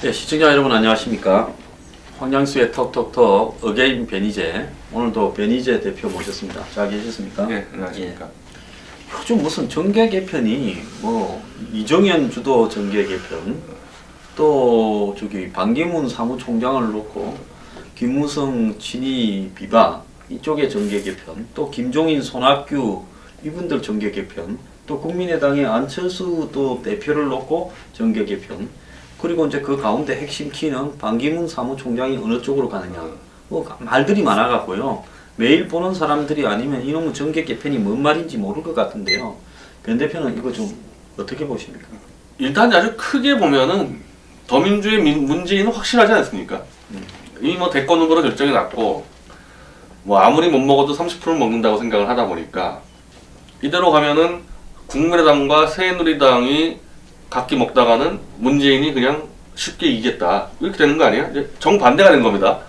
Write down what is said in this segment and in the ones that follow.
네, 시청자 여러분 안녕하십니까. 황양수의 톡톡톡 어게인 변희재, 오늘도 변희재 대표 모셨습니다. 잘 계셨습니까? 네, 안녕하십니까. 예. 요즘 무슨 정계 개편이 뭐 이정현 주도 정계 개편, 또 저기 반기문 사무총장을 놓고 김무성 친이 비바 이쪽의 정계 개편, 또 김종인 손학규 이분들 정계 개편, 또 국민의당의 안철수 또 대표를 놓고 정계 개편, 그리고 이제 그 가운데 핵심 키는 반기문 사무총장이 어느 쪽으로 가느냐. 뭐 말들이 많아갖고요. 매일 보는 사람들이 아니면 이놈의 정계 개편이 뭔 말인지 모를 것 같은데요. 변 대표는 이거 좀 어떻게 보십니까? 일단 아주 크게 보면은 더민주의 문재인은 확실하지 않습니까? 이미 뭐 대권 후보로 결정이 났고 뭐 아무리 못 먹어도 30%를 먹는다고 생각을 하다 보니까 이대로 가면은 국민의당과 새누리당이 각기 먹다가는 문재인이 그냥 쉽게 이기겠다 이렇게 되는 거 아니에요? 이제 정반대가 된 겁니다.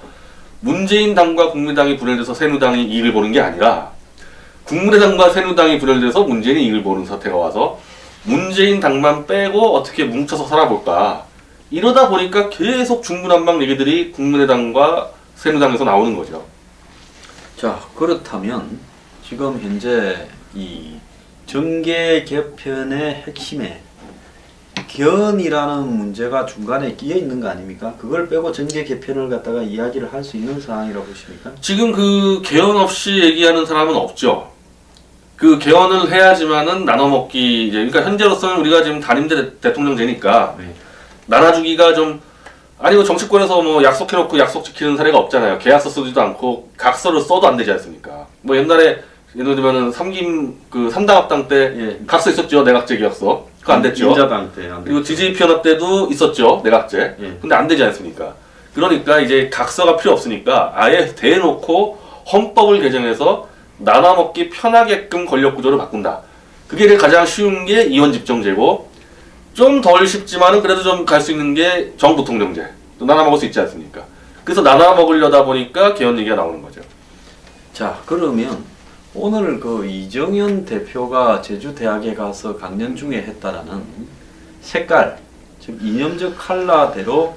문재인 당과 국민의당이 분열돼서 새누리당이 이익을 보는 게 아니라 국민의당과 새누리당이 분열돼서 문재인이 이익을 보는 사태가 와서 문재인 당만 빼고 어떻게 뭉쳐서 살아볼까, 이러다 보니까 계속 중구난방 얘기들이 국민의당과 새누리당에서 나오는 거죠. 자, 그렇다면 지금 현재 이 정계 개편의 핵심에 견이라는 문제가 중간에 끼어 있는 거 아닙니까? 그걸 빼고 정계 개편을 갖다가 이야기를 할 수 있는 상황이라고 보십니까? 지금 그 개헌 없이 얘기하는 사람은 없죠. 그 개헌을 해야지만은 나눠먹기, 이제 그러니까 현재로서는 우리가 지금 단임제 대통령제니까 네. 나눠주기가 좀, 아니 뭐 정치권에서 뭐 약속해놓고 약속 지키는 사례가 없잖아요. 계약서 쓰지도 않고 각서를 써도 안 되지 않습니까? 뭐 옛날에 예를 들면은 삼당합당 때 예. 각서 있었죠. 내각제 계약서. 그거 안 됐죠. 민자당 때 안 됐죠. 그리고 DJP 연합 때도 있었죠. 내각제. 예. 근데 안 되지 않습니까? 그러니까 이제 각서가 필요 없으니까 아예 대놓고 헌법을 개정해서 나눠먹기 편하게끔 권력구조를 바꾼다. 그게 가장 쉬운 게 이원집정제고, 좀 덜 쉽지만은 그래도 좀 갈 수 있는 게 정부통령제. 또 나눠먹을 수 있지 않습니까? 그래서 나눠먹으려다 보니까 개헌 얘기가 나오는 거죠. 자, 그러면 오늘 그 이정현 대표가 제주대학에 가서 강연 중에 했다라는 색깔, 즉 이념적 컬러대로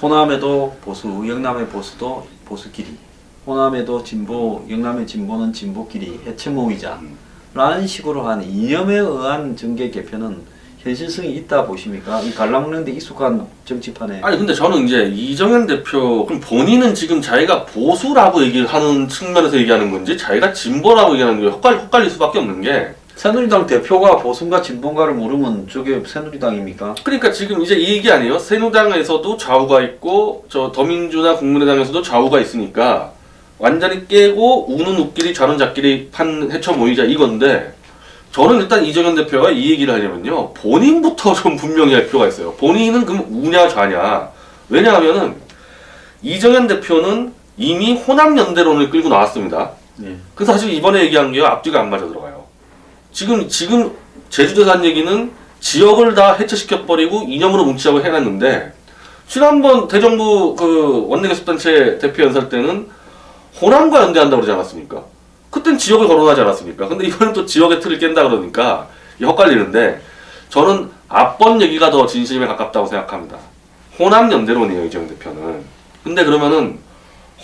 호남에도 보수, 영남의 보수도 보수끼리, 호남에도 진보, 영남의 진보는 진보끼리 해체 모이자 라는 식으로 한 이념에 의한 정계 개편은 현실성이 있다 보십니까? 이 갈라먹는 데 익숙한 정치판에. 아니 근데 저는 이제 이정현 대표, 그럼 본인은 지금 자기가 보수라고 얘기를 하는 측면에서 얘기하는 건지 자기가 진보라고 얘기하는 건지 헷갈릴 수밖에 없는 게, 새누리당 대표가 보수인가 진보인가를 모르면 저게 새누리당입니까? 그러니까 지금 이제 이 얘기 아니에요? 새누리당에서도 좌우가 있고 저 더민주나 국민의당에서도 좌우가 있으니까 완전히 깨고 우는 우끼리 좌는 좌끼리 판 헤쳐 모이자 이건데, 저는 일단 이정현 대표가 이 얘기를 하려면요, 본인부터 좀 분명히 할 필요가 있어요. 본인은 그럼 우냐 좌냐. 왜냐하면은 이정현 대표는 이미 호남연대론을 끌고 나왔습니다. 네. 그래서 사실 이번에 얘기한 게 앞뒤가 안 맞아 들어가요. 지금 제주도에서 한 얘기는 지역을 다 해체시켜버리고 이념으로 뭉치자고 해놨는데, 지난번 대정부 그 원내교섭단체 대표 연설 때는 호남과 연대한다고 그러지 않았습니까? 그땐 지역을 거론하지 않았습니까? 근데 이번엔 또 지역의 틀을 깬다 그러니까 헷갈리는데, 저는 앞번 얘기가 더 진심에 가깝다고 생각합니다. 호남 연대론이에요, 이정현 대표는. 근데 그러면은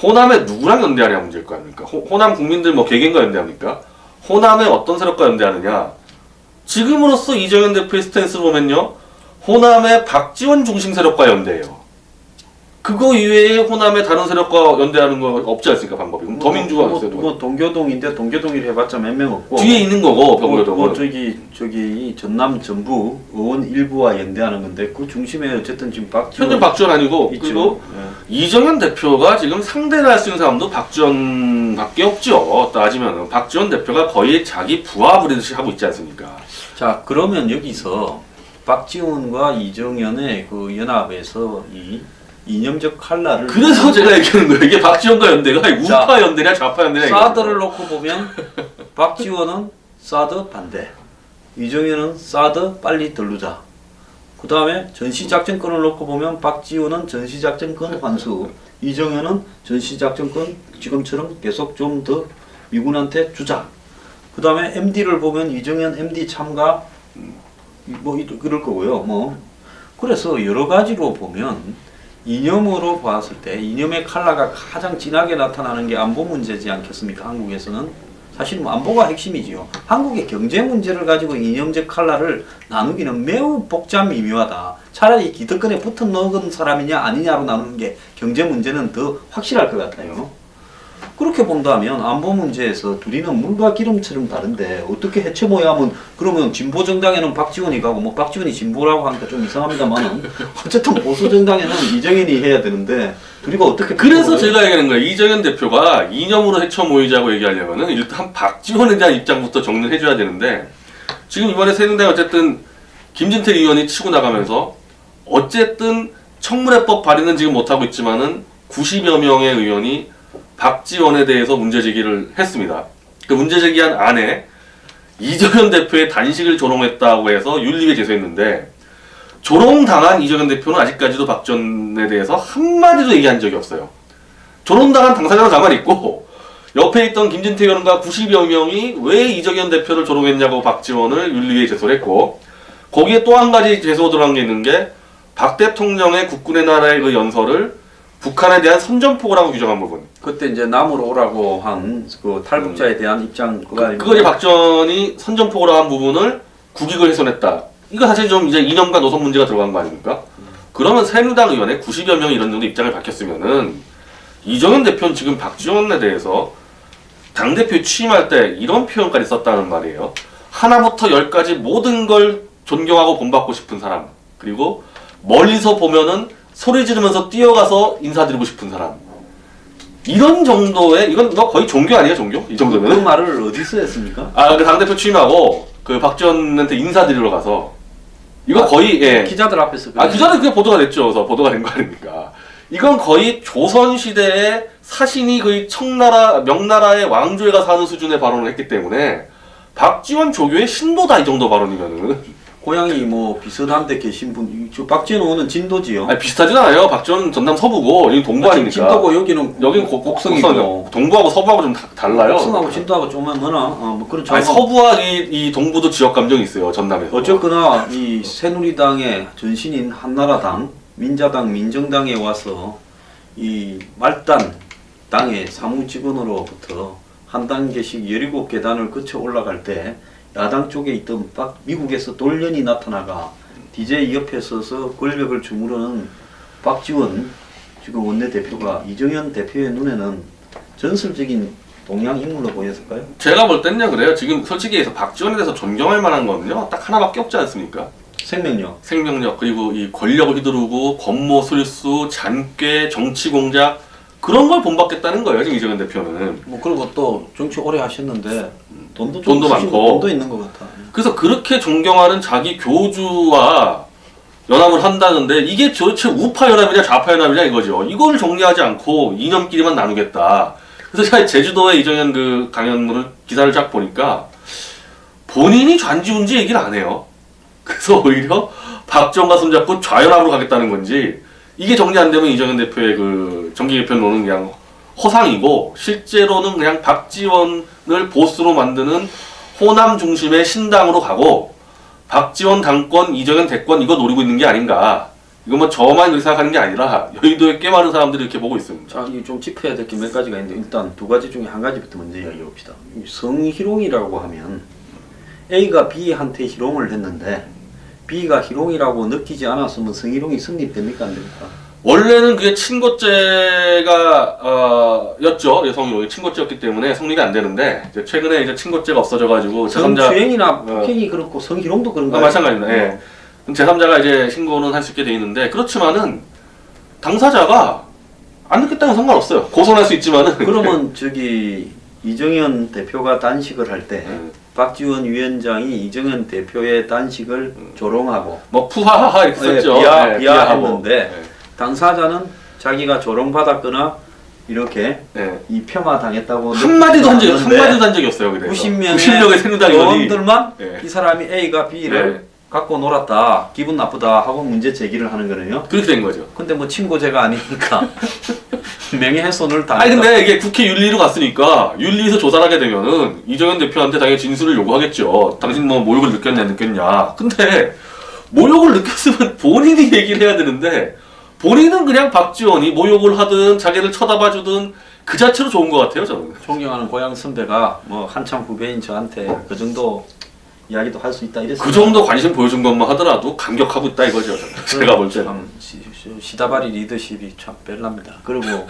호남에 누구랑 연대하냐 문제일 거 아닙니까? 호남 국민들 뭐 개개인과 연대합니까? 호남의 어떤 세력과 연대하느냐? 지금으로서 이정현 대표의 스탠스를 보면요, 호남의 박지원 중심 세력과 연대해요. 그거 이외에 호남의 다른 세력과 연대하는 거 없지 않습니까, 방법이? 그럼 더민주가 있어요. 뭐 동교동인데 동교동이 해봤자 몇 명 없고 뒤에 있는 거고, 병교동은. 뭐 저기 이 전남 전부 의원 일부와 연대하는 건데 그 중심에 어쨌든 지금 현재 박지원 아니고, 있죠. 그리고 예. 이정현 대표가 지금 상대를 할 수 있는 사람도 박지원밖에 없죠. 따지면 박지원 대표가 거의 자기 부하 부리듯이 하고 있지 않습니까? 자, 그러면 여기서 박지원과 이정현의 그 연합에서 이 이념적 칼라를 그래서 제가 얘기하는 거예요. 이게 박지원과 연대가 우파 연대냐 좌파 연대냐. 사드를 놓고 보면 박지원은 사드 반대, 이정현은 사드 빨리 들르자. 그 다음에 전시작전권을 놓고 보면 박지원은 전시작전권 환수, 이정현은 전시작전권 지금처럼 계속 좀 더 미군한테 주자. 그 다음에 MD를 보면 이정현 MD 참가 뭐 그럴 거고요. 뭐 그래서 여러 가지로 보면 이념으로 봤을 때 이념의 컬러가 가장 진하게 나타나는 게 안보 문제지 않겠습니까? 한국에서는 사실 뭐 안보가 핵심이지요. 한국의 경제 문제를 가지고 이념적 컬러를 나누기는 매우 복잡 미묘하다. 차라리 기득권에 붙어 넣은 사람이냐 아니냐로 나누는 게 경제 문제는 더 확실할 것 같아요. 그렇게 본다면 안보 문제에서 둘이는 물과 기름처럼 다른데 어떻게 해쳐모야 하면 그러면 진보 정당에는 박지원이 가고 뭐 박지원이 진보라고 하니까 좀 이상합니다만은 어쨌든 보수 정당에는 이정현이 해야 되는데 둘이가 어떻게 그래서 제가 얘기하는 거예요. 이정현 대표가 이념으로 해쳐 모이자고 얘기하려면은 일단 박지원에 대한 입장부터 정리를 해줘야 되는데 지금 이번에 새누리당 어쨌든 김진태 의원이 치고 나가면서 어쨌든 청문회법 발의는 지금 못하고 있지만은 90여 명의 의원이 박지원에 대해서 문제제기를 했습니다. 그 문제제기한 안에 이정현 대표의 단식을 조롱했다고 해서 윤리위에 제소했는데 조롱당한 이정현 대표는 아직까지도 박지원에 대해서 한마디도 얘기한 적이 없어요. 조롱당한 당사자는 가만히 있고 옆에 있던 김진태 의원과 90여 명이 왜 이정현 대표를 조롱했냐고 박지원을 윤리위에 제소를 했고 거기에 또 한 가지 제소 들어간 게 있는 게 박 대통령의 국군의 나라의 그 연설을 북한에 대한 선전포고라고 규정한 부분. 그때 이제 남으로 오라고 한 그 탈북자에 대한 입장 그거 이제 박지원이 선전포고라고 한 부분을 국익을 훼손했다. 이거 사실 좀 이제 이념과 노선 문제가 들어간 거 아닙니까? 그러면 새누리당 의원의 90여 명이 이런 정도 입장을 밝혔으면은 이정현 대표는 지금 박지원에 대해서 당대표 취임할 때 이런 표현까지 썼다는 말이에요. 하나부터 열까지 모든 걸 존경하고 본받고 싶은 사람. 그리고 멀리서 보면은 소리 지르면서 뛰어가서 인사드리고 싶은 사람. 이런 정도의 이건 너 거의 종교 아니에요, 종교? 이 정도면? 그 말을 어디서 했습니까? 그 당대표 취임하고 그 박지원한테 인사드리러 가서 이거 거의 기자들 앞에서 기자들 그게 보도가 됐죠. 그래서 보도가 된 거 아닙니까? 이건 거의 조선 시대의 사신이 거의 청나라 명나라의 왕조에 가서 하는 수준의 발언을 했기 때문에 박지원 조교의 신도다 이 정도 발언이면은. 고향이 뭐 비슷한 데 계신 분, 저 박지원 의원은 진도지요. 아니 비슷하진 않아요. 박지원은 전남 서부고 여기 동부 아닙니까? 진도고 여기는 곡성이고 동부하고 서부하고 좀 달라요. 곡성하고 진도하고 좀 뭐나 뭐 그렇죠. 아니 서부와 이 동부도 지역 감정이 있어요. 전남에서. 어쨌거나 이 새누리당의 전신인 한나라당, 민자당, 민정당에 와서 이 말단 당의 사무직원으로부터 한 단계씩 17계단을 거쳐 올라갈 때 야당 쪽에 있던 미국에서 돌연이 나타나가 DJ 옆에 서서 권력을 주무르는 박지원 지금 원내대표가 이정현 대표의 눈에는 전설적인 동양인물로 보였을까요? 제가 볼 땐요 그래요. 지금 솔직히 해서 박지원에 대해서 존경할 만한 거는요 딱 하나밖에 없지 않습니까? 생명력 그리고 이 권력을 휘두르고 권모술수 잔꾀 정치 공작 그런 걸 본받겠다는 거예요 지금 이정현 대표는. 뭐 그리고 또 정치 오래 하셨는데 돈도 많고 돈도 있는 것 같아. 그래서 그렇게 존경하는 자기 교주와 연합을 한다는데 이게 도대체 우파 연합이냐 좌파 연합이냐 이거죠. 이걸 정리하지 않고 이념끼리만 나누겠다. 그래서 제가 제주도의 이정현 그 강연을 기사를 쫙 보니까 본인이 좌지운지 얘기를 안 해요. 그래서 오히려 박정과 손잡고 좌연합으로 가겠다는 건지 이게 정리 안 되면 이정현 대표의 그 정기 개편론은 그냥 허상이고 실제로는 그냥 박지원을 보스로 만드는 호남 중심의 신당으로 가고 박지원 당권, 이정현 대권 이거 노리고 있는 게 아닌가. 이거 뭐 저만 그렇게 생각하는 게 아니라 여의도에 꽤 많은 사람들이 이렇게 보고 있습니다. 자, 이게 좀 짚어야 될 게 몇 가지가 있는데 일단 두 가지 중에 한 가지부터 먼저 이야기해 봅시다. 성희롱이라고 하면 A가 B한테 희롱을 했는데 B가 희롱이라고 느끼지 않았으면 성희롱이 성립됩니까 안 됩니까? 원래는 그게 친고죄가 였죠. 성희롱이 친고죄였기 때문에 성립이 안 되는데 이제 최근에 이제 친고죄가 없어져가지고 성추행이나 폭행이 그렇고 성희롱도 그런가요? 마찬가지입니다. 예. 제3자가 이제 신고는 할 수 있게 돼 있는데 그렇지만은 당사자가 안 듣겠다는 건 상관없어요. 고소할 수 있지만은 그러면 저기 이정현 대표가 단식을 할 때 박지원 위원장이 이정현 대표의 단식을 조롱하고 뭐 푸하하하 이렇게 썼죠. 비하했는데 당사자는 자기가 조롱받았거나 이렇게 이 폄하당했다고 한마디도 한 적이 없어요. 그래서 90명의 새누리당 의원들만 이 사람이 A가 B를 갖고 놀았다, 기분 나쁘다 하고 문제 제기를 하는 거네요. 그렇게 된 거죠. 근데 뭐 친고죄가 아니니까 명예훼손을 당했다. 아니 근데 이게 국회 윤리로 갔으니까 윤리에서 조사를 하게 되면은 이정현 대표한테 당연히 진술을 요구하겠죠. 당신 뭐 모욕을 느꼈냐. 근데 모욕을 느꼈으면 본인이 얘기를 해야 되는데 본인은 그냥 박지원이 모욕을 하든 자기를 쳐다봐주든 그 자체로 좋은 것 같아요, 저는. 존경하는 고향 선배가 뭐 한참 후배인 저한테 그 정도 이야기도 할 수 있다 이랬어요. 그 정도 관심 보여준 것만 하더라도 감격하고 있다 이거죠. 제가 볼 때는. 참 시다바리 리더십이 참 별납니다. 그리고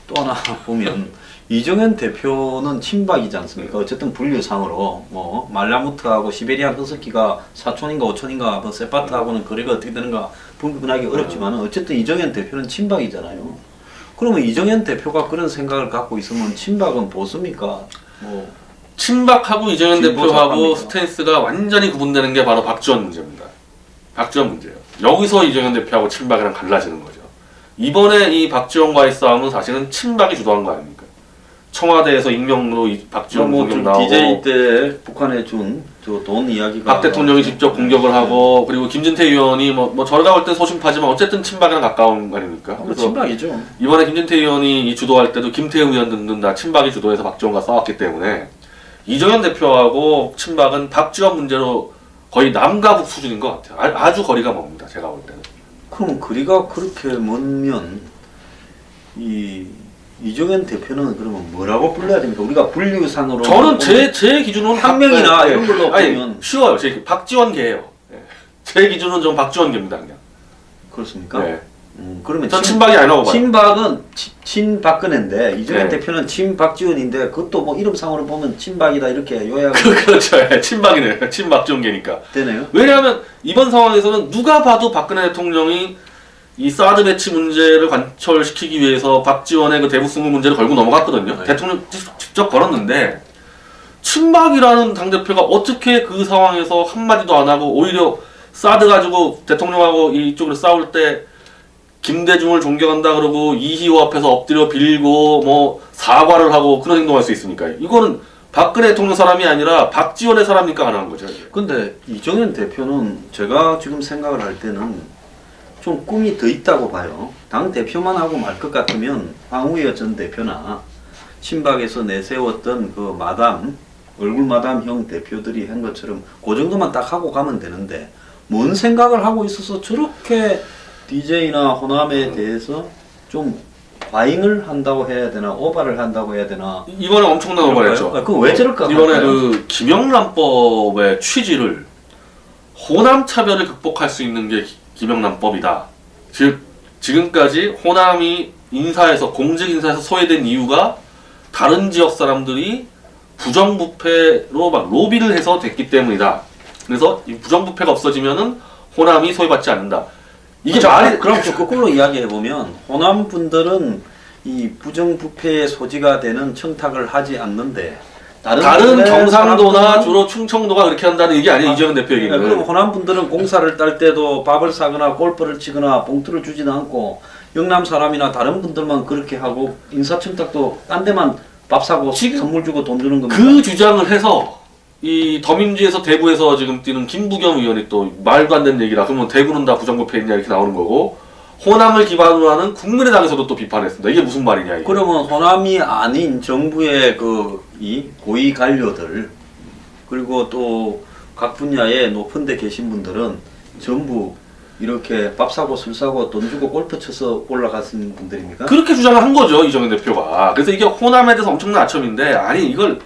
또 하나 보면 이정현 대표는 친박이지 않습니까? 어쨌든 분류상으로 뭐 말라무트하고 시베리안 허스키가 사촌인가 오촌인가 뭐 세파트하고는 거래가 어떻게 되는가 분분하기 어렵지만 어쨌든 이정현 대표는 친박이잖아요. 그러면 이정현 대표가 그런 생각을 갖고 있으면 친박은 보수입니까? 뭐 친박하고 이정현 진보 대표하고 좌파입니까? 스탠스가 완전히 구분되는 게 바로 박지원 문제입니다. 박지원 문제예요. 여기서 이정현 대표하고 친박이랑 갈라지는 거죠. 이번에 이 박지원과의 싸움은 사실은 친박이 주도한 거 아닙니까? 청와대에서 익명으로 이 박지원 공격 나오고 DJ 때 북한에 준 저 돈 이야기가 박 대통령이 직접 공격을 하고 그리고 김진태 의원이 뭐 저러다 볼 땐 소심파지만 어쨌든 친박이랑 가까운 거 아닙니까? 그래서 친박이죠. 이번에 김진태 의원이 이 주도할 때도 김태우 의원 등등 다 친박이 주도해서 박지원과 싸웠기 때문에 이정현 대표하고 친박은 박지원 문제로 거의 남과 북 수준인 것 같아요. 아주 거리가 멉니다. 제가 볼 때는. 그럼 거리가 그렇게 멀면 이정현 대표는 그러면 뭐라고 불러야 됩니까? 우리가 분류상으로 저는 제 기준으로는 한 명이나 이런 걸로 아니, 보면 쉬워요. 박지원계예요. 예. 제 기준은 좀 박지원계입니다. 그냥. 그렇습니까? 네. 그러면 전 친박이 아니라고 봐요. 친박은 친박근혜인데 이정현 네. 대표는 친박지원인데 그것도 뭐 이름상으로 보면 친박이다 이렇게 요약이 그렇죠. 예, 친박이네요. 친박지원계니까. 되네요. 왜냐하면 이번 상황에서는 누가 봐도 박근혜 대통령이 이 사드 배치 문제를 관철시키기 위해서 박지원의 그 대북 승부 문제를 걸고 넘어갔거든요. 네. 대통령 직접 걸었는데 친박이라는 당대표가 어떻게 그 상황에서 한마디도 안 하고 오히려 사드 가지고 대통령하고 이쪽으로 싸울 때 김대중을 존경한다 그러고 이희호 앞에서 엎드려 빌고 뭐 사과를 하고 그런 행동할 수 있습니까? 이거는 박근혜 대통령 사람이 아니라 박지원의 사람이니까 가능한 거죠. 근데 이정현 대표는 제가 지금 생각을 할 때는 좀 꿈이 더 있다고 봐요. 당 대표만 하고 말 것 같으면 황우여 전 대표나 친박에서 내세웠던 그 마담 얼굴 마담형 대표들이 한 것처럼 그 정도만 딱 하고 가면 되는데 뭔 생각을 하고 있어서 저렇게 DJ나 호남에 대해서 좀 과잉을 한다고 해야 되나 오바를 한다고 해야 되나 이번에 엄청난 오바했죠. 그럼 왜 저럴까? 이번에 그 김영란법의 취지를 호남 차별을 극복할 수 있는 게 김영란법이다. 즉 지금까지 호남이 인사에서 공직 인사에서 소외된 이유가 다른 지역 사람들이 부정부패로 막 로비를 해서 됐기 때문이다. 그래서 이 부정부패가 없어지면은 호남이 소외받지 않는다. 이게 말이 그럼 또 거꾸로 이야기해 보면 호남 분들은 이 부정부패의 소지가 되는 청탁을 하지 않는데 다른 경상도나 사람들은- 주로 충청도가 그렇게 한다는 얘기 아니에요. 이정현 대표 얘기는. 그럼 호남 분들은 공사를 딸 때도 밥을 사거나 골프를 치거나 봉투를 주지도 않고 영남 사람이나 다른 분들만 그렇게 하고 인사청탁도 딴 데만 밥 사고 지금 선물 주고 돈 주는 겁니다. 그 주장을 해서 이 더민주에서 대구에서 지금 뛰는 김부겸 의원이 또 말도 안 되는 얘기라 그러면 대구는 다 부정부패했냐 이렇게 나오는 거고 호남을 기반으로 하는 국민의당에서도 또 비판했습니다. 이게 무슨 말이냐 이게. 그러면 호남이 아닌 정부의 이 고위 관료들 그리고 또 각 분야에 높은 데 계신 분들은 전부 이렇게 밥 사고 술 사고 돈 주고 골프 쳐서 올라가신 분들입니까? 그렇게 주장을 한 거죠 이정현 대표가. 그래서 이게 호남에 대해서 엄청난 아첨인데 아니 이걸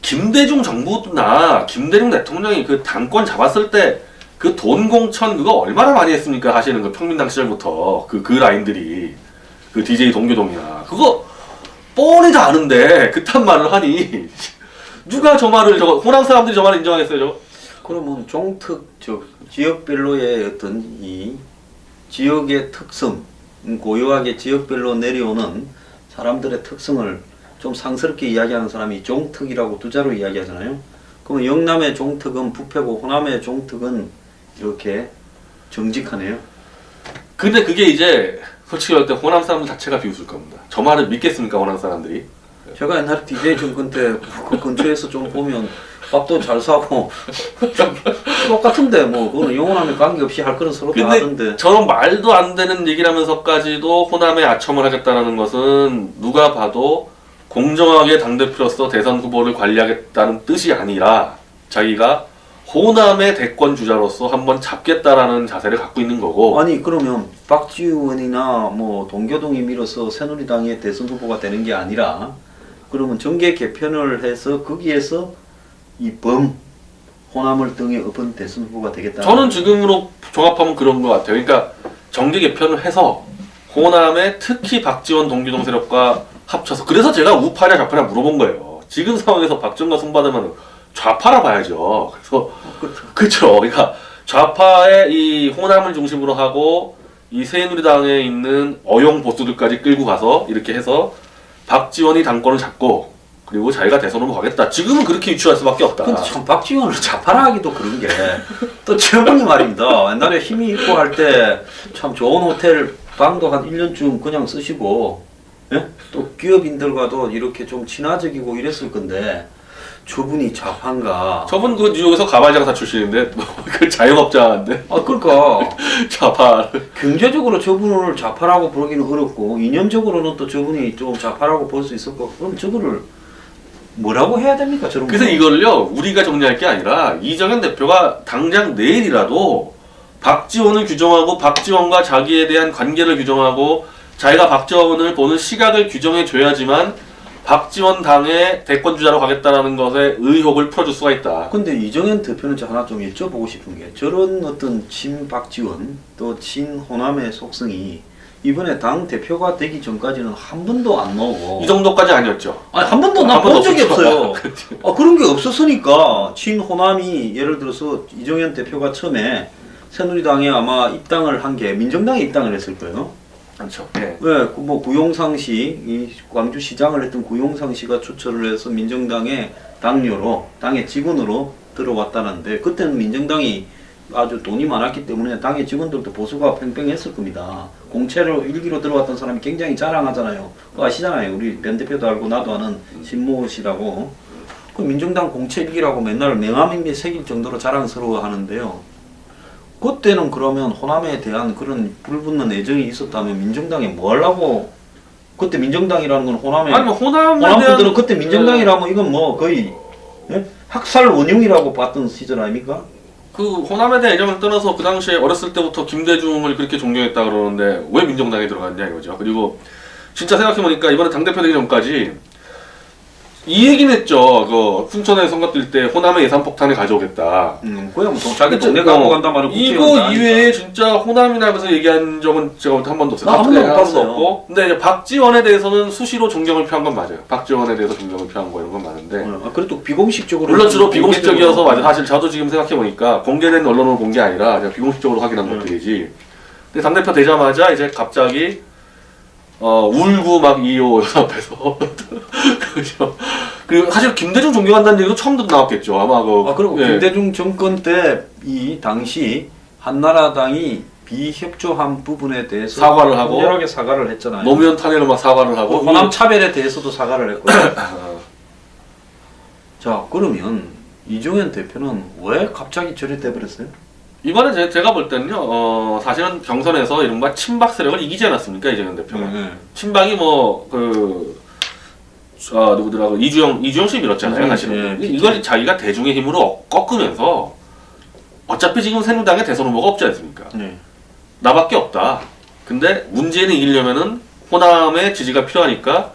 김대중 정부나 김대중 대통령이 그 당권 잡았을 때 그 돈 공천 그거 얼마나 많이 했습니까 하시는 거 평민당 시절부터 그 라인들이 그 DJ 동교동이나 그거 뻔히 다 아는데 그딴 말을 하니 누가 저 말을 호남 사람들이 저 말을 인정하겠어요 저거? 그러면 종특 지역별로의 어떤 이 지역의 특성 고유하게 지역별로 내려오는 사람들의 특성을 좀 상스럽게 이야기하는 사람이 종특이라고 두 자로 이야기하잖아요. 그러면 영남의 종특은 부패고 호남의 종특은 이렇게 정직하네요. 근데 그게 이제 솔직히 말할 때 호남 사람들 자체가 비웃을 겁니다. 저 말을 믿겠습니까 호남 사람들이? 제가 옛날에 DJ 정권 때 그 근처에서 좀 보면 밥도 잘 사고 좀 똑같은데 뭐 그거는 영혼함에 관계없이 할 거는 서로 다 근데 하던데. 저런 말도 안 되는 얘기를 하면서까지도 호남에 아첨을 하겠다는 것은 누가 봐도 공정하게 당대표로서 대선 후보를 관리하겠다는 뜻이 아니라 자기가 호남의 대권 주자로서 한번 잡겠다라는 자세를 갖고 있는 거고. 아니 그러면 박지원이나 뭐 동교동이 밀어서 새누리당의 대선 후보가 되는 게 아니라 그러면 정계 개편을 해서 거기에서 이 호남을 등에 업은 대선 후보가 되겠다. 저는 지금으로 종합하면 그런 것 같아요. 그러니까 정계 개편을 해서 호남의 특히 박지원 동기동 세력과 합쳐서, 그래서 제가 우파냐 좌파냐 물어본 거예요. 지금 상황에서 박지원과 손받으면 좌파라 봐야죠. 그래서 그렇죠. 그러니까 좌파의 이 호남을 중심으로 하고 이 새누리당에 있는 어용 보수들까지 끌고 가서 이렇게 해서 박지원이 당권을 잡고 그리고 자기가 대선 후보 가겠다. 지금은 그렇게 유추할 수밖에 없다. 근데 참 박지원을 좌파라 하기도 그런 게 또 저분이 말입니다. 옛날에 힘이 있고 할 때 참 좋은 호텔 방도 한 1년쯤 그냥 쓰시고, 예? 또 기업인들과도 이렇게 좀 친화적이고 이랬을 건데 저분이 좌파인가? 저분 그 뉴욕에서 가발장사 출신인데 그 자영업자인데 아 그러니까 좌파. 경제적으로 저분을 좌파라고 부르기는 어렵고 이념적으로는 또 저분이 좀 좌파라고 볼 수 있을 거고, 그럼 저거를 뭐라고 해야 됩니까? 저런 그래서 분은? 이걸요 우리가 정리할 게 아니라 이정현 대표가 당장 내일이라도 박지원을 규정하고 박지원과 자기에 대한 관계를 규정하고 자기가 박지원을 보는 시각을 규정해 줘야지만 박지원 당의 대권 주자로 가겠다라는 것에 의혹을 풀어줄 수가 있다. 근데 이정현 대표는 저 하나 좀 여쭤보고 싶은 게, 저런 어떤 친 박지원 또 친 호남의 속성이 이번에 당 대표가 되기 전까지는 한 번도 안 나오고, 이 정도까지 아니었죠. 아니 한 번도 나 한 번도 본 적이 없었죠. 없어요. 아 그런 게 없었으니까 친 호남이 예를 들어서 이정현 대표가 처음에 새누리당에 아마 입당을 한 게 민정당에 입당을 했을 거예요. 그렇죠. 네. 왜, 뭐 구용상 씨, 이 광주시장을 했던 구용상 씨가 추천을 해서 민정당의 당료로, 당의 직원으로 들어왔다는데, 그때는 민정당이 아주 돈이 많았기 때문에 당의 직원들도 보수가 팽팽했을 겁니다. 공채로 일기로 들어왔던 사람이 굉장히 자랑하잖아요. 그거 아시잖아요. 우리 변 대표도 알고 나도 아는 신모 씨라고. 그 민정당 공채 일기라고 맨날 명함인데 새길 정도로 자랑스러워 하는데요. 그때는 그러면 호남에 대한 그런 불붙는 애정이 있었다면 민정당에 뭐 하려고, 그때 민정당이라는 건 호남에, 아니 뭐 호남에 호남 대한 분들은 그때 민정당이라면 이건 뭐 거의, 예? 학살 원흉이라고 봤던 시절 아닙니까? 그 호남에 대한 애정을 떠나서 그 당시에 어렸을 때부터 김대중을 그렇게 존경했다 그러는데 왜 민정당에 들어갔냐 이거죠. 그리고 진짜 생각해보니까 이번에 당대표 되기 전까지 이 얘기는 했죠. 그 순천에 선거 뛸 때 호남에 예산폭탄을 가져오겠다. 그냥 뭐 자기 동네 갖고 간다 말은 이거 이외에 진짜 호남이나 하면서 얘기한 적은 제가 한 번도 없어요. 한 번도 못 한 봤어요. 없고. 근데 이제 박지원에 대해서는 수시로 존경을 표한 건 맞아요. 박지원에 대해서 존경을 표한 거 이런 건 많은데. 그래도 비공식적으로. 물론 주로 비공식적이어서 맞아. 사실 저도 지금 생각해보니까 공개된 언론으로 본 게 아니라 제가 비공식적으로 확인한 것들이지. 근데 당대표 되자마자 이제 갑자기 울고 막 이호 앞에서 그죠. 그리고 사실 김대중 존경한다는 얘기도 처음 나왔겠죠. 아마 그리고 예. 김대중 정권 때 이 당시 한나라당이 비협조한 부분에 대해서 사과를 하고 강렬하게 사과를 했잖아요. 노무현 탄핵을 막 사과를 하고 호남 차별에 대해서도 사과를 했거든요. 자 그러면 이정현 대표는 왜 갑자기 저리 돼버렸어요? 이번에 제가 볼 때는요, 사실은 경선에서 이른바 친박 세력을 이기지 않았습니까, 이정현 대표가. 친박이 누구더라고, 이주영 씨 밀었잖아요, 사실은. 예, 이걸 자기가 대중의 힘으로 꺾으면서, 어차피 지금 새누리당에 대선 후보가 없지 않습니까? 네. 나밖에 없다. 근데 문재인을 이기려면은 호남의 지지가 필요하니까,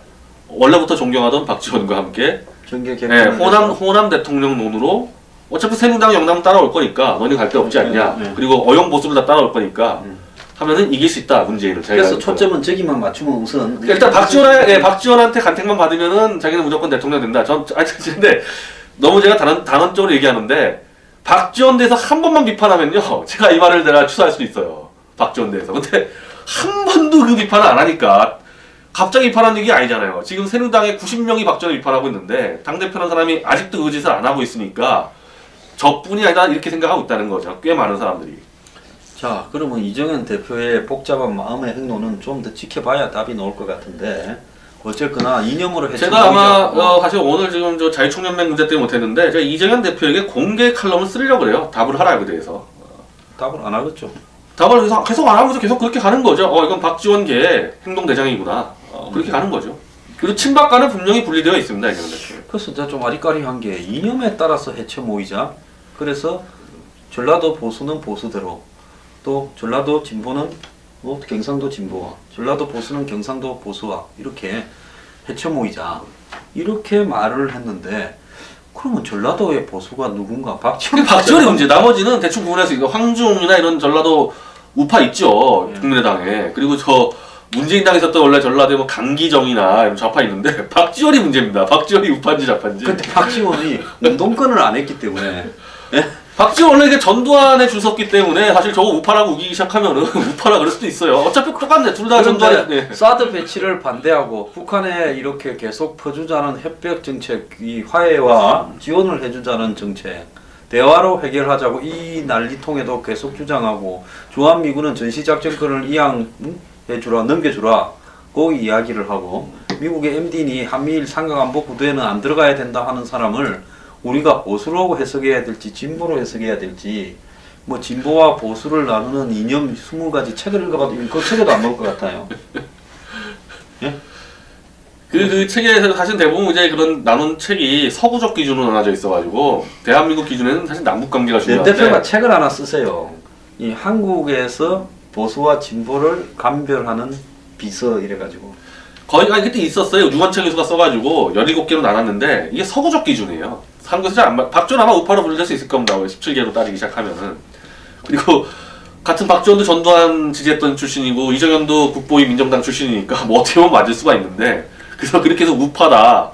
원래부터 존경하던 박지원과 함께, 정계 개편. 호남 대통령론으로 어차피 새누리당 영남 따라올 거니까 너네 갈 데 없지 않냐. 네. 그리고 어용 보수를 다 따라올 거니까 하면은 이길 수 있다 문재인을. 그래서 초점은 저기만 맞추면 우선. 일단 박지원한테 간택만 받으면은 자기는 무조건 대통령 된다. 근데 너무 제가 단언적으로 얘기하는데 박지원 대해서 한 번만 비판하면요, 제가 이 말을 내가 취소할 수도 있어요. 박지원 대해서. 근데 한 번도 그 비판을 안 하니까. 갑자기 비판한 얘기 아니잖아요. 지금 새누리당에 90명이 박지원을 비판하고 있는데 당대표라는 사람이 아직도 그 짓을 안 하고 있으니까 저뿐이 아니라 이렇게 생각하고 있다는 거죠. 꽤 많은 사람들이. 자, 그러면 이정현 대표의 복잡한 마음의 행로는 좀 더 지켜봐야 답이 나올 것 같은데, 어쨌거나 이념으로 제가 아마 사실 오늘 지금 저 자유총연맹 문제 때문에 못했는데 제가 이정현 대표에게 공개 칼럼을 쓰려고 그래요. 답을 하라고 대해서. 답을 안 하겠죠. 답을 계속 안 하면서 계속 그렇게 가는 거죠. 이건 박지원계 행동대장이구나. 그렇게 가는 거죠. 그리고 친박과는 분명히 분리되어 있습니다. 이정현 대표. 그래서 제가 좀 아리까리한 게, 이념에 따라서 해쳐 모이자, 그래서 전라도 보수는 보수대로, 또 전라도 진보는 뭐 경상도 진보와, 전라도 보수는 경상도 보수와 이렇게 헤쳐 모이자 이렇게 말을 했는데, 그러면 전라도의 보수가 누군가? 박지원이 문제. 나머지는 대충 구분해서 이거 황중이나 이런 전라도 우파 있죠. 국민의당에. 그리고 저 문재인당에 있었던 원래 전라도에 뭐 강기정이나 이런 좌파 있는데 박지원이 문제입니다. 박지원이 우파인지 좌파인지. 근데 박지원이 운동권을 안 했기 때문에 박지원 원래 이게 전두환에 줄 섰기 때문에 사실 저거 우파라고 우기기 시작하면은 우파라 그럴 수도 있어요. 어차피 똑같네. 둘 다 전두환. 네. 사드 배치를 반대하고 북한에 이렇게 계속 퍼주자는 협력 정책, 이 화해와 지원을 해주자는 정책, 대화로 해결하자고 이 난리통에도 계속 주장하고, 주한미군은 전시작전권을 이양해주라, 넘겨주라 고 이야기를 하고, 미국의 MD니 한미일 삼각안보구도에는 안 들어가야 된다 하는 사람을 우리가 보수로 해석해야 될지 진보로 해석해야 될지, 뭐 진보와 보수를 나누는 이념 20가지 책을 읽어봐도 그 책에도 안 나올 것 같아요. 예? 그 책에서 사실 대부분 이제 그런 나눈 책이 서구적 기준으로 나눠져 있어가지고 대한민국 기준에는 사실 남북 관계가 내 중요한데. 대표가 책을 하나 쓰세요. 이 한국에서 보수와 진보를 감별하는 비서 이래가지고. 거의 아니 그때 있었어요. 유관철 교수가 써가지고 17개로 나눴는데 이게 서구적 기준이에요. 한국에서 잘 안 맞. 박지원 아마 우파로 분류될 수 있을 겁니다. 17개로 따지기 시작하면은. 그리고 같은 박지원도 전두환 지지했던 출신이고 이정현도 국보위 민정당 출신이니까 뭐 어떻게 보면 맞을 수가 있는데, 그래서 그렇게 해서 우파다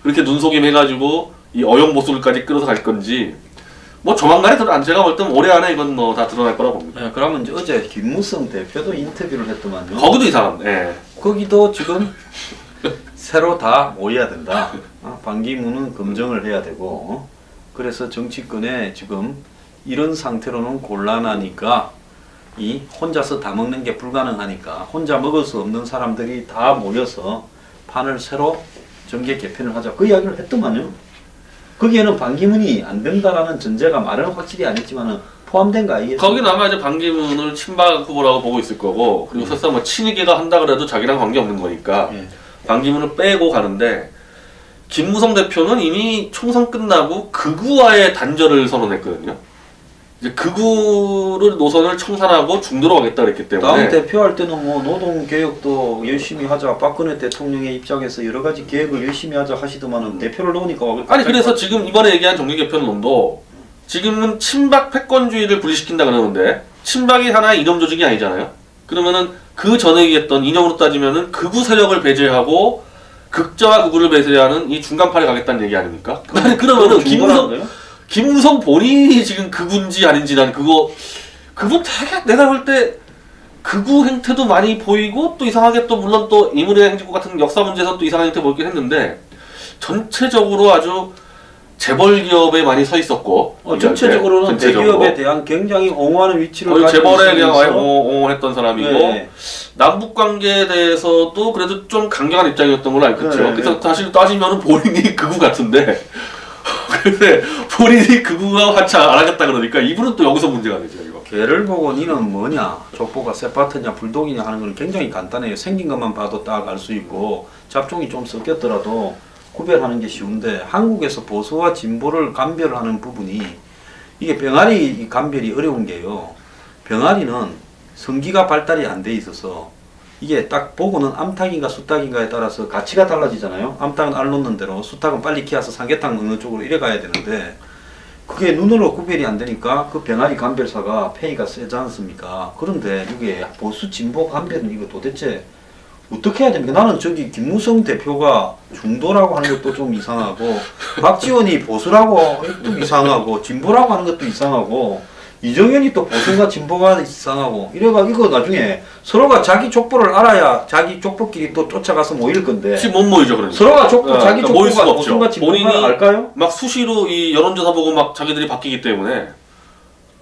그렇게 눈속임 해가지고 이 어영보수를까지 끌어서 갈 건지 뭐 조만간에 제가 볼 때는 올해 안에 이건 뭐 다 드러날 거라고 봅니다. 네, 그러면 이제 어제 김무성 대표도 인터뷰를 했더만요. 거기도 이상한. 예. 거기도 지금 새로 다 모여야 된다. 반기문은 검증을 해야 되고, 그래서 정치권에 지금 이런 상태로는 곤란하니까, 이 혼자서 다 먹는 게 불가능하니까 혼자 먹을 수 없는 사람들이 다 모여서 판을 새로 정계 개편을 하자, 그 이야기를 했더만요. 거기에는 반기문이 안 된다라는 전제가 말은 확실히 안 했지만은 포함된 거 아니겠어요? 거기는 아마 이제 반기문을 친박 후보라고 보고 있을 거고, 그리고 설사 뭐 친이계가 한다 그래도 자기랑 관계 없는 거니까 예. 반기문을 빼고 가는데, 김무성 대표는 이미 총선 끝나고 극우와의 단절을 선언했거든요. 이제 극우를 노선을 청산하고 중도로 가겠다 그랬기 때문에. 다음 대표할 때는 뭐 노동 개혁도 열심히 하자, 박근혜 대통령의 입장에서 여러 가지 계획을 열심히 하자 하시더만은 대표를 놓으니까 아니 그래서 지금 이번에 얘기한 정계 개편론도 지금은 친박 패권주의를 분리시킨다 그러는데, 친박이 하나의 이념 조직이 아니잖아요. 그러면은 그 전에 얘기했던 이념으로 따지면은 극우 세력을 배제하고 극자와 극우를 배제하는 이 중간판에 가겠다는 얘기 아닙니까? 그러면은 김무성 본인이 지금 극우인지 아닌지 난 그분 되게 내가 볼 때 극우 행태도 많이 보이고, 또 이상하게 또 물론 또 이물의 행진곡 같은 역사 문제에서 또 이상한 행태 보이긴 했는데, 전체적으로 아주 재벌 기업에 많이 서 있었고, 전체적으로는 대기업에 대한 굉장히 옹호하는 위치를 거의 가지고 재벌에 그냥 있으면서 옹호했던 사람이고, 네. 남북 관계에 대해서도 그래도 좀 강경한 입장이었던 걸로 알고 있죠. 네. 그래서 사실 따지면은 본인이 극우 같은데 근데 본인이 극우와 화차 안 하겠다 그러니까 이분은 또 여기서 문제가 되죠. 이거. 개를 보고 니는 뭐냐, 족보가 새파트냐 불독이냐 하는 건 굉장히 간단해요. 생긴 것만 봐도 딱 알 수 있고 잡종이 좀 섞였더라도 구별하는 게 쉬운데, 한국에서 보수와 진보를 감별하는 부분이 이게 병아리 감별이 어려운 게요. 병아리는 성기가 발달이 안 돼 있어서 이게 딱 보고는 암탉인가 수탉인가에 따라서 가치가 달라지잖아요. 암탉은 알 놓는 대로, 수탉은 빨리 키워서 삼계탕 어느 쪽으로 이래 가야 되는데, 그게 눈으로 구별이 안 되니까 그 병아리 감별사가 폐기가 세지 않습니까? 그런데 이게 보수 진보 감별은 이거 도대체 어떻게 해야 됩니까? 나는 저기 김무성 대표가 중도라고 하는 것도 좀 이상하고, 박지원이 보수라고 또 이상하고, 진보라고 하는 것도 이상하고, 이정현이 또 보수가 진보가 이상하고, 이래가 이거 나중에 서로가 자기 족보를 알아야 자기 족보끼리 또 쫓아가서 모일 건데, 지금 못 모이죠, 그러니까. 서로가 족보, 자기 모일 수가 족보가 없죠. 보수가 진보가 본인이 알까요? 막 수시로 이 여론조사 보고 막 자기들이 바뀌기 때문에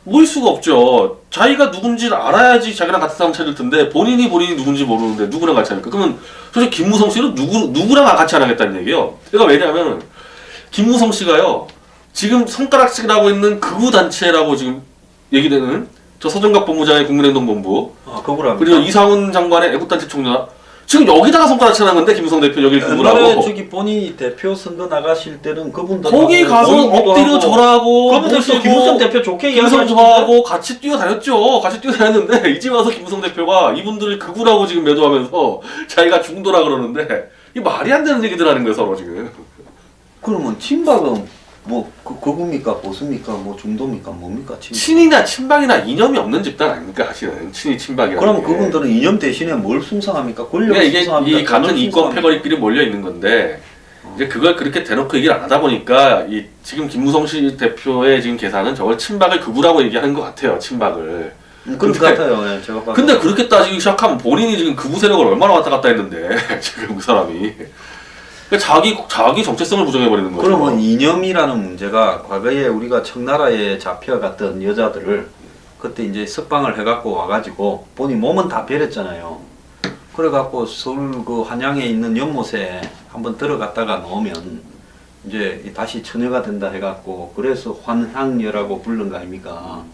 모일 수가 없죠. 자기가 누군지를 알아야지 자기랑 같은 사람 찾을 텐데, 본인이 누군지 모르는데 누구랑 같이 하니까. 그러면 솔직히 김무성 씨는 누구랑 같이 안 하겠다는 얘기예요. 그러니까 왜냐하면 김무성 씨가요, 지금 손가락질하고 있는 극우 단체라고 지금 얘기되는 저 서정갑 본부장의 국민행동본부, 그거랍니다. 그리고 이상훈 장관의 애국단체 총괄, 지금 여기다가 손가락 쳐는 건데 김무성 대표 여기 옛날에 누구라고? 저기 본인이 대표 선거 나가실 때는 그분들 거기 가서 엎드려 절하고 그분들 또 김무성 대표 좋게 김무성 이야기하시던데? 좋아하고 같이 뛰어다녔죠. 같이 뛰어다녔는데 이제 와서 김무성 대표가 이분들을 극우라고 지금 매도하면서 자기가 중도라 그러는데 이 말이 안 되는 얘기들 하는 거예요 서로 지금. 그러면 친박은 뭐 거구입니까 보수입니까 뭐 중도입니까 뭡니까 친박? 친이나 친박이나 이념이 없는 집단 아닙니까 사실은 친이 친박이라는 그러면 게. 그분들은 이념 대신에 뭘 순상합니까? 권력 그러니까 이게 순상합니까? 이 같은 돈을 이권 순상합니까? 패거리끼리 몰려 있는 건데 이제 그걸 그렇게 대놓고 얘기를 안 하다 보니까 이 지금 김무성 씨 대표의 지금 계산은 저걸 친박을 극우라고 얘기하는 것 같아요. 친박을. 그럴 것 근데- 같아요. 예, 제가 봐도. 근데 그렇게 따지기 시작하면 본인이 지금 극우 세력을 얼마나 왔다 갔다 했는데 지금 그 사람이 그러니까 자기 정체성을 부정해 버리는 거죠. 그러면 이념이라는 문제가 과거에 우리가 청나라에 잡혀갔던 여자들을 그때 이제 석방을 해갖고 와가지고 본인 몸은 다 베렸잖아요. 그래갖고 서울 그 한양에 있는 연못에 한번 들어갔다가 나오면 이제 다시 처녀가 된다 해갖고 그래서 환향녀라고 부른 거 아닙니까?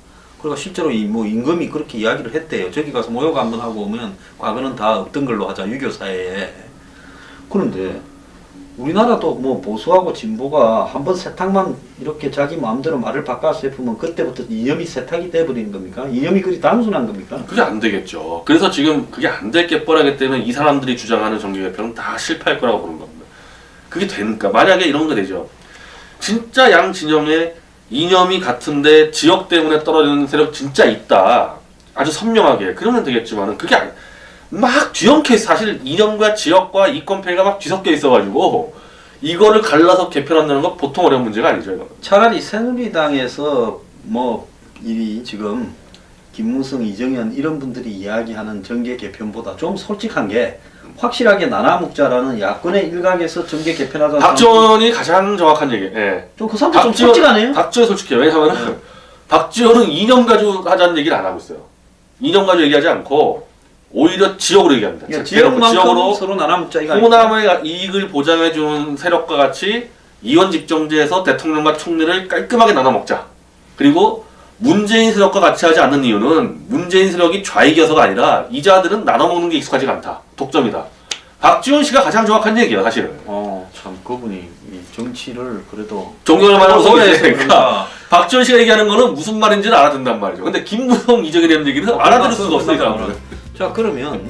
그리고 실제로 뭐 임금이 그렇게 이야기를 했대요. 저기 가서 모욕 한번 하고 오면 과거는 다 없던 걸로 하자 유교 사회에. 그런데 우리나라도 뭐 보수하고 진보가 한번 세탁만 이렇게 자기 마음대로 말을 바꿔서 해보면 그때부터 이념이 세탁이 돼버리는 겁니까? 이념이 그리 단순한 겁니까? 그게 안 되겠죠. 그래서 지금 그게 안 될 게 뻔하기 때문에 이 사람들이 주장하는 정계 개편은 다 실패할 거라고 보는 겁니다. 그게 되니까 만약에 이런 거 되죠. 진짜 양 진영의 이념이 같은데 지역 때문에 떨어지는 세력 진짜 있다. 아주 선명하게 그러면 되겠지만은 그게 막 뒤엉켜 사실 이념과 지역과 이권패가 막 뒤섞여 있어가지고 이거를 갈라서 개편한다는 건 보통 어려운 문제가 아니죠. 이거. 차라리 새누리당에서 뭐 이 지금 김무성, 이정현 이런 분들이 이야기하는 정계 개편보다 좀 솔직한 게 확실하게 나눠먹자라는 야권의 일각에서 정계 개편하자는 박지원이 가장 정확한 얘기. 예. 좀그 사람들 좀 솔직하네요. 박지원 솔직해요. 왜냐하면 박지원은 이념 가지고 하자는 얘기를 안 하고 있어요. 이념 가지고 얘기하지 않고 오히려 지역으로 얘기합니다. 그러니까 즉, 대놓고 지역만큼 서로 나눠먹자 이거 아닙니까? 호남의 이익을 보장해준 세력과 같이 이원 집정제에서 대통령과 총리를 깔끔하게 나눠 먹자. 그리고 문재인 세력과 같이 하지 않는 이유는 문재인 세력이 좌익이어서가 아니라 이자들은 나눠 먹는 게 익숙하지가 않다. 독점이다. 박지원 씨가 가장 정확한 얘기예요, 사실은. 참 그분이 이 정치를 그래도 존경을 많이 하고 오래 해서 있으니까 그런가. 박지원 씨가 얘기하는 거는 무슨 말인지는 알아듣는단 말이죠. 근데 김무성, 이정현이라는 얘기는 알아들을 수가 없어요, 이 사람들은. 자 그러면